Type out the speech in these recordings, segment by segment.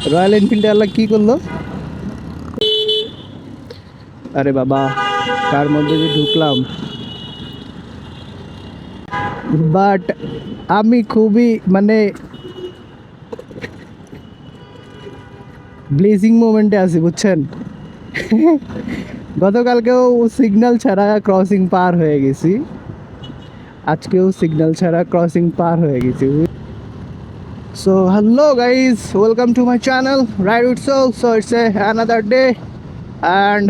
Royal এনফিল্ডে আল্লাহ কি করলো? আরে বাবা, কার মধ্যে যে ঢুকলাম। বাট আমি খুবই মানে ব্লেজিং মোমেন্টে আছি, বুঝছেন? গতকালকেও সিগন্যাল ছাড়া ক্রসিং পার হয়ে গেছি, আজকেও সিগন্যাল ছাড়া ক্রসিং পার হয়ে গেছি। So hello guys, welcome to my channel ride with soul. So it's another day and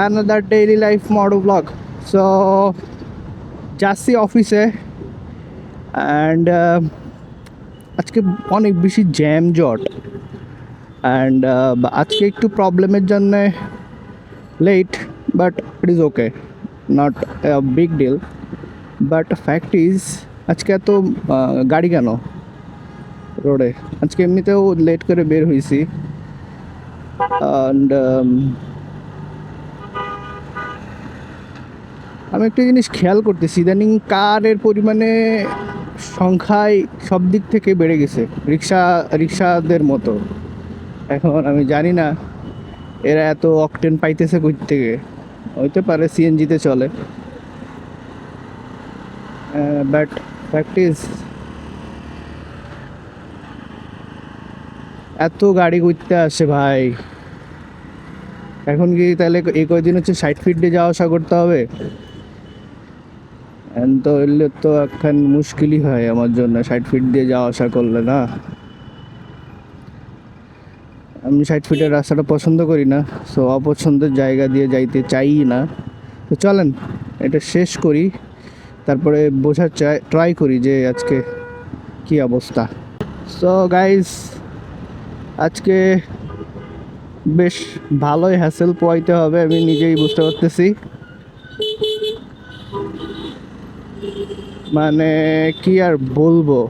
another daily life model vlog. সো যাচ্ছি অফিসে অ্যান্ড আজকে অনেক বেশি জ্যাম জট অ্যান্ড আজকে একটু প্রবলেমের জন্যে late, but it is okay, not big deal. But fact is আজকে এত গাড়ি কেন রোডে? আজকে এমনিতেও লেট করে বের হয়েছি অ্যান্ড আমি একটা জিনিস খেয়াল করতেছি, ইদানিং কারের পরিমাণে সংখ্যায় সব দিক থেকে বেড়ে গেছে, রিক্সাদের মতো। এখন আমি জানি না এরা এত অকটেন পাইতেছে কই থেকে। হইতে পারে সিএনজিতে চলে, বাট ফ্যাক্ট ইজ এত গাড়ি করতে আসে ভাই। এখন কি তাহলে এই কয়দিন হচ্ছে 60 ফিট দিয়ে যাওয়া আসা করতে হবে? তো এলে তো একখান মুশকিলই হয় আমার জন্য 60 ফিট দিয়ে যাওয়া আসা করলে না। আমি 60 ফিটের রাস্তাটা পছন্দ করি না, সো অপছন্দের জায়গা দিয়ে যাইতে চাই না। তো চলেন এটা শেষ করি, তারপরে বোঝার ট্রাই করি যে আজকে কি অবস্থা। সো গাইস, আজকে বেশ ভালোই হ্যাসেল পোয়াইতে হবে, আমি নিজেই বুঝতে পারতেছি। মানে কি আর বলবো,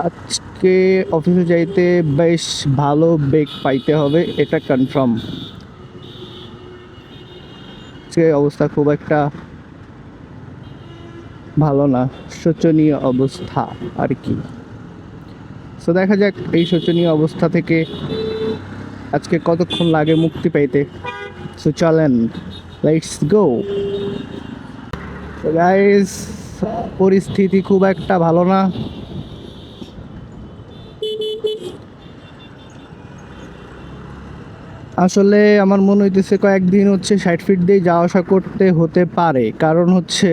আজকে অফিসে যাইতে বেশ ভালো বেগ পাইতে হবে, এটা কনফার্ম। আজকে অবস্থা খুব একটা ভালো না, শোচনীয় অবস্থা আর কি। সো দেখা যাক এই শোচনীয় অবস্থা থেকে আজকে কতক্ষণ লাগে মুক্তি পাইতে। সো চলেন, লেটস গো। গাইস, পরিস্থিতি খুব একটা ভালো না। আসলে আমার মনে হইতেছে কয়েকদিন হচ্ছে 60 ফিট দিয়ে যাওয়া আসা করতে হতে পারে, কারণ হচ্ছে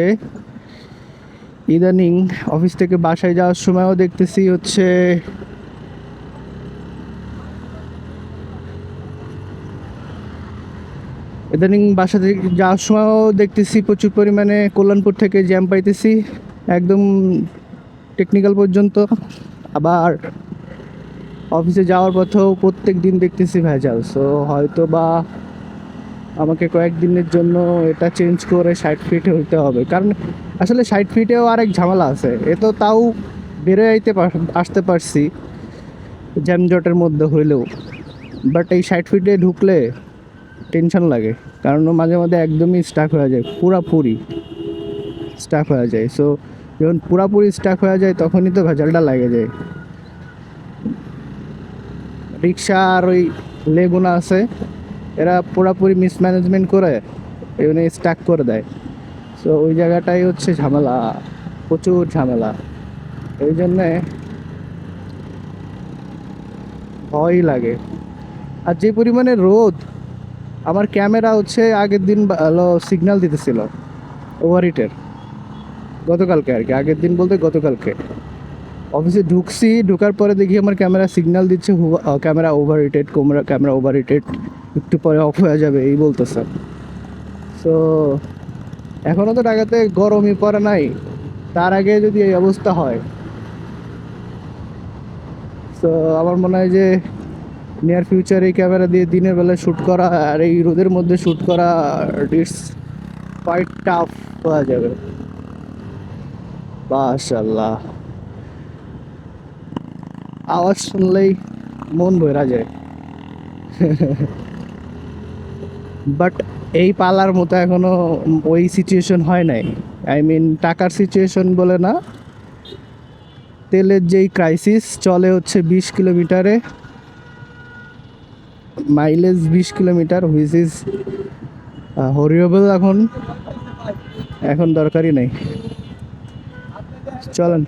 ইদানিং অফিস থেকে বাসায় যাওয়ার সময়ও দেখতেছি হচ্ছে ইদানিং বাসা থেকে যাওয়ার সময়ও দেখতেছি প্রচুর পরিমাণে কল্যাণপুর থেকে জ্যাম পাইতেছি একদম টেকনিক্যাল পর্যন্ত। আবার অফিসে যাওয়ার পথেও প্রত্যেক দিন দেখতেছি ভেজাল। সো হয়তো বা আমাকে কয়েকদিনের জন্য এটা চেঞ্জ করে 60 ফিটে হইতে হবে, কারণ আসলে 60 ফিটেও আরেক ঝামেলা আছে। এ তো তাও বেরো আসতে পারছি জ্যামজটের মধ্যে হইলেও, বাট এই 60 ফিটে ঢুকলে টেনশন লাগে, কারণ মাঝে মাঝে একদমই স্টাক হয়ে যায়, পুরাপুরি স্টাক হয়ে যায়। সো যখন পুরাপুরি স্টাক হয়ে যায় তখনই তো ভেজালটা লাগে যায়। রিক্সা আর ওই লেগুনা আছে, এরা পুরাপুরি মিসম্যানেজমেন্ট করে এমনি স্টাক করে দেয়। সো ওই জায়গাটাই হচ্ছে ঝামেলা, প্রচুর ঝামেলা। এই জন্যে ভয়ই লাগে। আর যে পরিমাণে রোদ, আমার ক্যামেরা হচ্ছে আগের দিন ভালো সিগন্যাল দিতেছিল ওভারহিটের, গতকালকে আর কি, আগের দিন বলতে গতকালকে। অফিসে ঢুকার পরে দেখি আমার ক্যামেরা সিগন্যাল দিচ্ছে ক্যামেরা ওভারহিটেড, ক্যামেরা ওভারহিটেড, একটু পরে অফ হয়ে যাবে এই বলতেছে। সো এখনও তো ঢাকাতে গরমই পড়ে নাই, তার আগে যদি এই অবস্থা হয়, সো আমার মনে হয় যে নিয়ার ফিউচার এই ক্যামেরা দিয়ে দিনের বেলায় শ্যুট করা আর এই রোদের মধ্যে শ্যুট করা ইটস কোয়াইট টাফ হয়ে যাবে। মাশাআল্লাহ, আওয়াজ শুনলেই মন ভরা যায়। বাট এই পালার মতো এখনো ওই সিচুয়েশন হয় নাই। আই মিন টাকার সিচুয়েশন বলে না, তেলের যেই ক্রাইসিস চলে হচ্ছে 20 কিলোমিটারে, মাইলেজ 20 কিলোমিটার, হুইচ ইজ হরিয়েবল। এখন এখন দরকারই নেই, চলেন।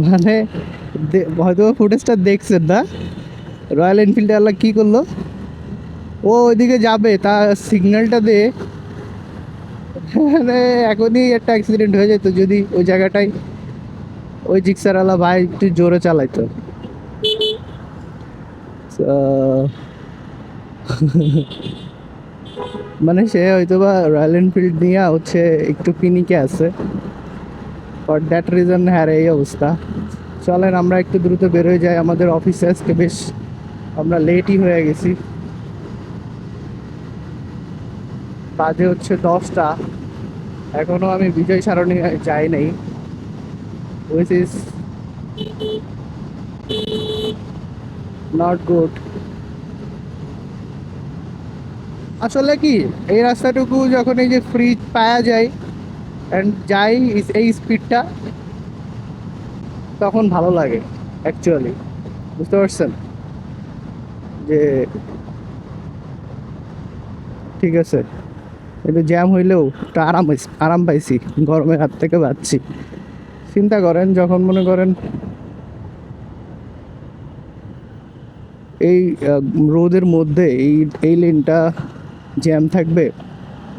মানে হয়তো ফুটেজটা দেখছেন না, রয়্যাল এনফিল্ডে আল্লাহ কী করলো, ও ওইদিকে যাবে তা সিগন্যালটা দে, মানে এখনই একটা অ্যাক্সিডেন্ট হয়ে যেত যদি ওই জায়গাটায় ওই জিক্সারওয়ালা ভাই একটু জোরে চালাইতো। মানে সে হয়তো বা রয়্যাল এনফিল্ড নিয়ে হচ্ছে একটু পিনিকে আছে, ফর দ্যাট রিজন হ্যাঁ এই অবস্থা। চলেন আমরা একটু দ্রুত বেরোয় যাই, আমাদের অফিসে আজকে বেশ আমরা লেটই হয়ে গেছি, বাজে হচ্ছে 10টা, এখনও আমি বিজয় সারণী যাই নাই, হুইচ ইজ নট গুড। আসলে কি এই রাস্তাটুকু যখন এই যে ফ্রি পাওয়া যায় অ্যান্ড যাই এই স্পিডটা, তখন ভালো লাগে অ্যাকচুয়ালি, বুঝতে পারছেন যে ঠিক আছে কিন্তু জ্যাম হইলেও একটা আরাম পাইছি, গরমের হাত থেকে বাঁচছি। চিন্তা করেন যখন মনে করেন এই রোদের মধ্যে এই এই লেনটা জ্যাম থাকবে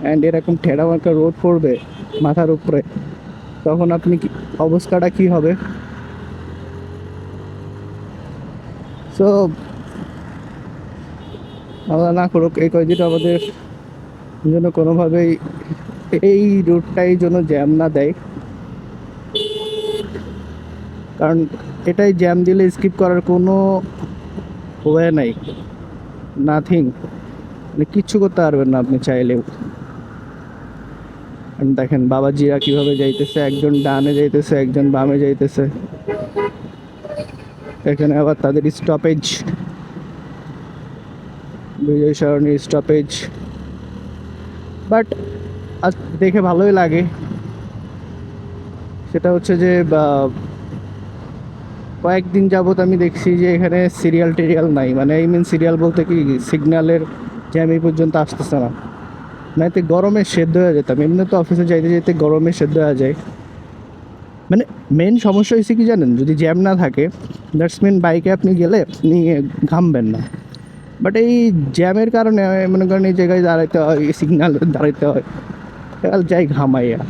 অ্যান্ড এরকম ঠেড়া মার্কা রোদ পড়বে মাথার উপরে, তখন আপনি অবস্থাটা কি হবে। সো আল্লাহ না করুক এই কয়দিন আমাদের জন্য কোনোভাবেই এই রোডটাই যেন জ্যাম না দেয়, কারণ এটাই জ্যাম দিলে স্কিপ করার কোনো ওয়ে নাই, নাথিং, মানে কিচ্ছু করতে পারবেন না আপনি চাইলেও। দেখেন বাবাজিরা কিভাবে যাইতেছে, একজন ডানে যাইতেছে একজন বামে যাইতেছে, এখানে আবার তাদের স্টপেজ, বিজয় সরণির স্টপেজ, বাট আজ দেখে ভালোই লাগে। সেটা হচ্ছে যে কয়েকদিন যাবত আমি দেখছি যে এখানে সিরিয়াল টিরিয়াল নাই, মানে এই মিন সিরিয়াল বলতে কি সিগন্যালের জ্যাম এই পর্যন্ত আসতেছে না, নাইতে গরমে সেদ্ধ হয়ে যেতাম, এমনি তো অফিসে যাইতে যাইতে গরমে সেদ্ধ হয়ে যায়। মানে মেন সমস্যা হয়েছে কি জানেন, যদি জ্যাম না থাকে দ্যাটস মিন বাইকে আপনি গেলে আপনি ঘামবেন না, বাট এই জ্যামের কারণে মনে করেন এই জায়গায় দাঁড়াইতে হয়, সিগন্যাল দাঁড়াইতে হয়, যাই ঘামাইয়া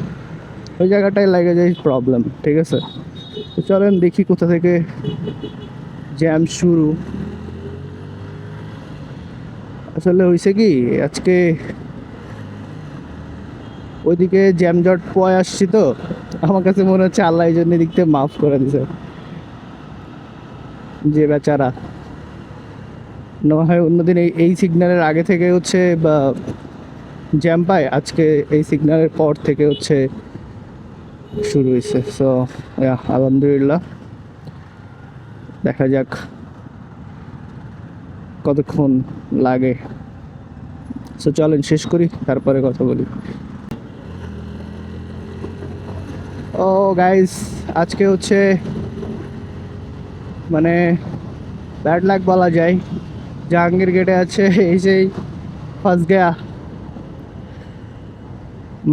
ওই জায়গাটায় লাগে যায় প্রবলেম। ঠিক আছে, তো চলেন দেখি কোথা থেকে জ্যাম শুরু। আসলে হয়েছে কি আজকে ওইদিকে জ্যাম জট পয়ে আসছি, তো আমার কাছে মনে হচ্ছে আল্লাহ এই জন্য দিক থেকে মাফ করে দিছে, যে বেচারা না হয় অন্যদিন এই সিগন্যালের আগে থেকে হচ্ছে বা জ্যাম পায়, আজকে এই সিগন্যালের পর থেকে হচ্ছে শুরু হয়েছে। সো আলহামদুলিল্লাহ, দেখা যাক কতক্ষণ লাগে। সো চলেন শেষ করি তারপরে কথা বলি। ও গাইস, আজকে হচ্ছে মানে ব্যাড লাক বলা যায়, জাহাঙ্গীর গেটে আছে এই সেই ফাঁস গেয়া,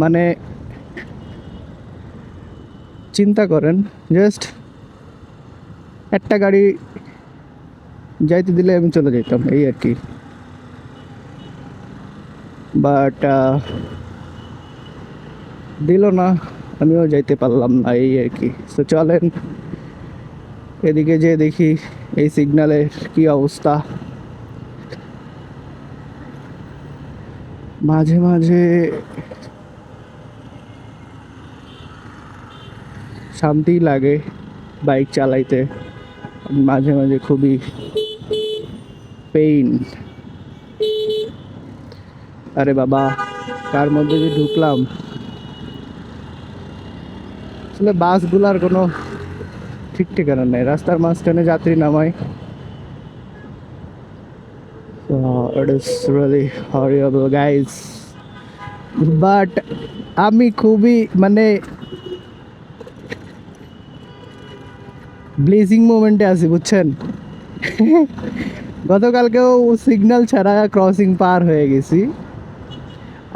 মানে চিন্তা করেন জাস্ট একটা গাড়ি যাইতে দিলে আমি চলে যেতাম এই আর কি, বাট দিল না, আমিও যাইতে পারলাম না এই আর কি। তো চলেন এদিকে যে দেখি এই সিগন্যালের কি অবস্থা, মাঝে মাঝে শান্তি লাগে বাইক চালাইতে, মাঝে মাঝে খুবই পেইন। আরে বাবা, কার মধ্যে যে ঢুকলাম, আসলে বাসগুলার কোনো ঠিক ঠিকানা নেই, রাস্তার মাঝখানে যাত্রী নামায়। It is really horrible guys, but আমি খুবই মানে ব্লেজিং মোমেন্টে আছি বুঝছেন। গতকালকেও সিগন্যাল ছাড়া ক্রসিং পার হয়ে গেছি,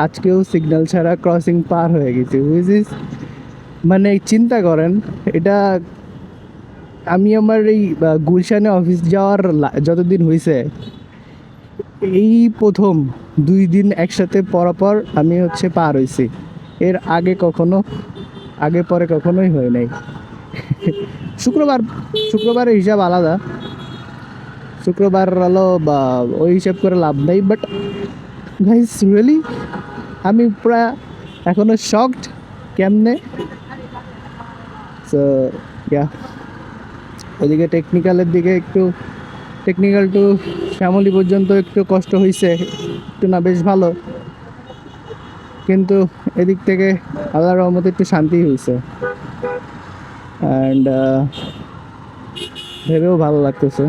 আজকেও সিগন্যাল ছাড়া ক্রসিং পার হয়ে গেছি, হুইচ ইজ মানে চিন্তা করেন এটা। আমি আমার এই গুলশানে অফিস যাওয়ার যতদিন হয়েছে, এই প্রথম 2 দিন একসাথে পরপর আমি হচ্ছে পার হয়েছি। এর আগে কখনো, আগে পরে কখনোই হয় নাই। শুক্রবার, শুক্রবারের হিসাব আলাদা, শুক্রবার হলো বা ওই হিসাব করে লাভ নেই। বাট গাইস রিয়েলি আমি পুরা এখনো শকড কেমনে। সো ইয়া, ওদিকে টেকনিক্যালের দিকে একটু, টেকনিক্যাল টু শ্যামলি পর্যন্ত একটু কষ্ট হয়েছে, একটু না বেশ ভালো, কিন্তু এদিক থেকে আল্লাহর রহমতে একটু শান্তি হয়েছে। অ্যান্ড ভেবেও ভালো লাগতেছে।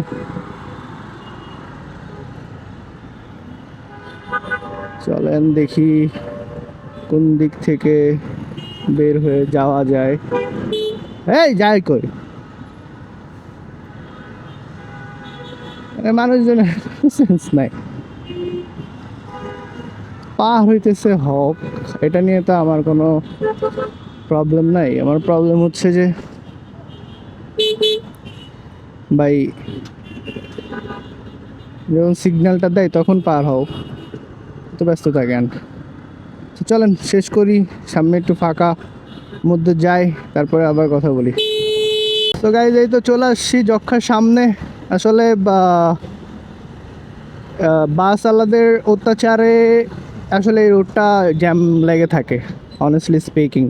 চলেন দেখি কোন দিক থেকে বের হয়ে যাওয়া যায়। এই যাই কই, মানুষজনের সেন্স নাই, পার হইতেছে হক, এটা নিয়ে তো আমার কোনো প্রবলেম নাই। আমার প্রবলেম হচ্ছে যে ভাই যখন সিগন্যালটা দেয় তখন পার হও, তো ব্যস্ত থাকেন। তো চলেন শেষ করি, সামনে একটু ফাঁকা মধ্যে যাই, তারপরে আবার কথা বলি। তো গাইজ এই তো চলে আসছি যক্ষার সামনে। আসলে বাস আলাদের অত্যাচারে আসলে এই রোডটা জ্যাম লেগে থাকে। অনেস্টলি স্পিকিং,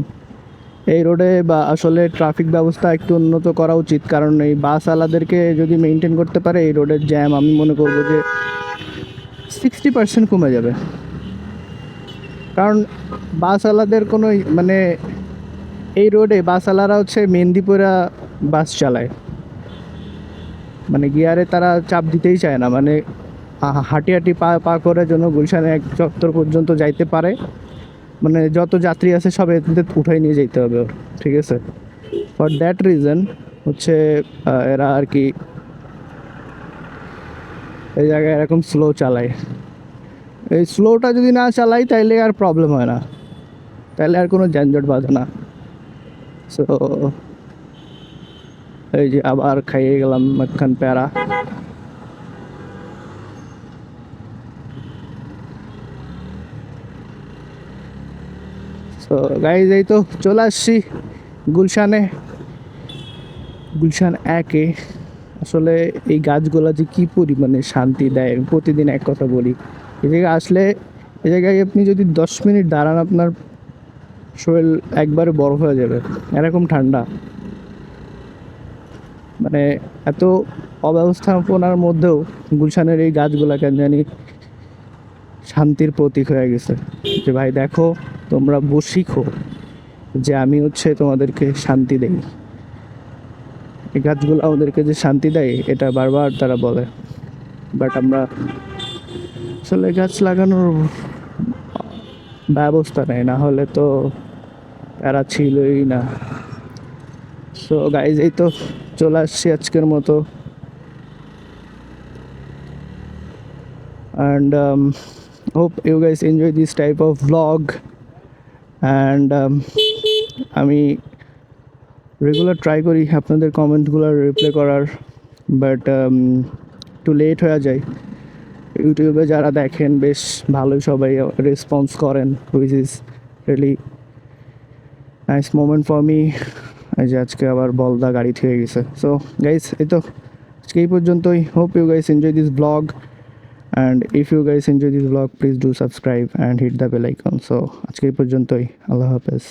এই রোডে বা আসলে ট্রাফিক ব্যবস্থা একটু উন্নত করা উচিত, কারণ এই বাস আলাদেরকে যদি মেনটেন করতে পারে এই রোডের জ্যাম আমি মনে করবো যে 60% কমে যাবে। কারণ বাস আলাদের কোনো মানে এই রোডে বাস আলারা হচ্ছে মেহেন্দিপুরা বাস চালায়, মানে গিয়ারে তারা চাপ দিতেই চায় না, মানে হাঁটি হাঁটি পা পা করে যেন গুলশানে এক চত্বর পর্যন্ত যাইতে পারে, মানে যত যাত্রী আছে সব এতে উঠাই নিয়ে যেতে হবে ওর, ঠিক আছে। ফর দ্যাট রিজন হচ্ছে এরা আর কি এই জায়গায় এরকম স্লো চালায়। এই স্লোটা যদি না চালাই তাইলে আর প্রবলেম হয় না, তাইলে আর কোনো যানজট বাঁধে না। সো এই যে আবার খাইয়ে গেলাম একখান প্যারা। সো গাইজ এই তো চলে আসছি গুলশানে, গুলশান একে। আসলে এই গাছগুলা যে কী পরিমাণে শান্তি দেয়, আমি প্রতিদিন এক কথা বলি। এই জায়গায় আসলে, এই জায়গায় আপনি যদি 10 মিনিট দাঁড়ান আপনার শরীর একবারে বরফ হয়ে যাবে, এরকম ঠান্ডা। মানে এত অব্যবস্থাপনার মধ্যেও গুলশানের এই গাছগুলা কেন জানি শান্তির প্রতীক হয়ে গেছে। যে ভাই দেখো, তোমরা শিখো যে আমি হচ্ছে তোমাদেরকে শান্তি দেই। এই গাছগুলো আমাদেরকে যে শান্তি দেয় এটা বারবার তারা বলে, বাট আমরা আসলে গাছ লাগানোর ব্যবস্থা নেই, না হলে তো প্যারা ছিলই না। সো গাইজ এই তো চলে আসছি আজকের মতো, and hope you guys enjoy this type of vlog, and আমি রেগুলার ট্রাই করি আপনাদের কমেন্টগুলো রিপ্লাই করার, বাট একটু লেট হয়ে যায়। ইউটিউবে যারা দেখেন বেশ ভালোই সবাই রেসপন্স করেন, which is really nice moment for me. এই যে আজকে আবার বলদা গাড়ি থেকে গেছে। সো গাইস এই তো আজকে এই পর্যন্তই। Hope you guys enjoy this blog, and if you guys enjoy this vlog please do subscribe and hit the bell icon. So আজকে এই পর্যন্তই, আল্লাহ হাফেজ।